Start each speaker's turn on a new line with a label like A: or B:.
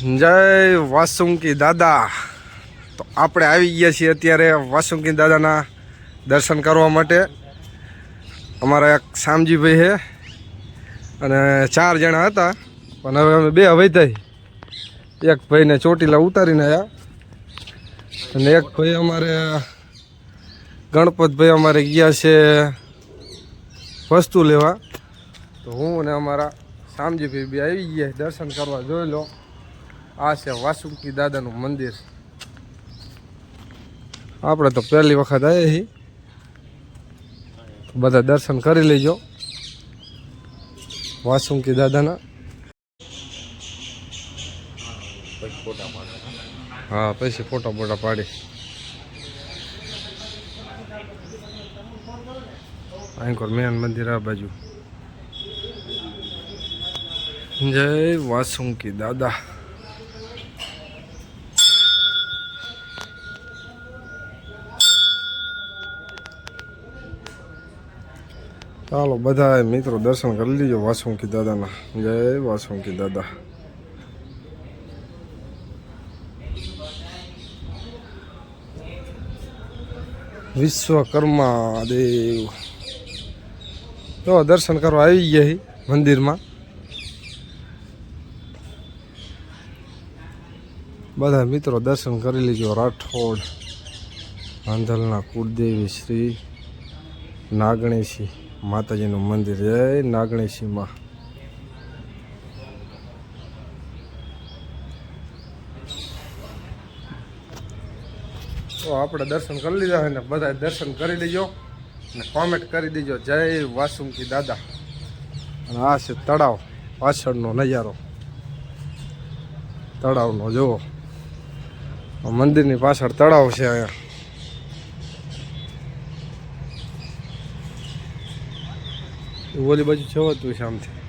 A: જય વાસુકી દાદા. તો આપણે આવી ગયા છીએ અત્યારે વાસુકી દાદાના દર્શન કરવા માટે. અમારા એક શામજીભાઈ છે અને 4 જણા હતા, પણ હવે અમે 2 વૈધાઈ. એક ભાઈને ચોટીલા ઉતારીને આવ્યા અને એક ભાઈ અમારે ગણપતભાઈ અમારે ગયા છે વસ્તુ લેવા. તો હું અને અમારા શામજીભાઈ બી આવી ગયા દર્શન કરવા. જોઈ લો, આ છે વાસુકી દાદાનું મંદિર. આપણે તો પહેલી વખત આવ્યા છીએ, બધા દર્શન કરી લેજો વાસુકી દાદાના. હા, પછી ફોટા બોટા પાડી. અહીં મેન મંદિર આ બાજુ. જય વાસુકી દાદા. ચાલો બધા મિત્રો દર્શન કરી લીજો વાસુકી દાદાના. જય વાસુકી દાદા. વિશ્વકર્મા દેવ. તો દર્શન કરવા આવી ગયા મંદિરમાં. બધા મિત્રો દર્શન કરી લીજો. રાઠોડ આંધલના કુળદેવી શ્રી નાગણેશી માતાજીનું મંદિર. જય નાગણેશીમાં. તો આપણે દર્શન કરી લીધા હોય ને બધા દર્શન કરી લેજો અને કોમેન્ટ કરી દેજો જય વાસુકી દાદા. અને આ છે તળાવ, પાછળનો નજારો તળાવનો. જુઓ, મંદિરની પાછળ તળાવ છે. અહીંયા ઓલી બાજુ છવાતું છે આમથી.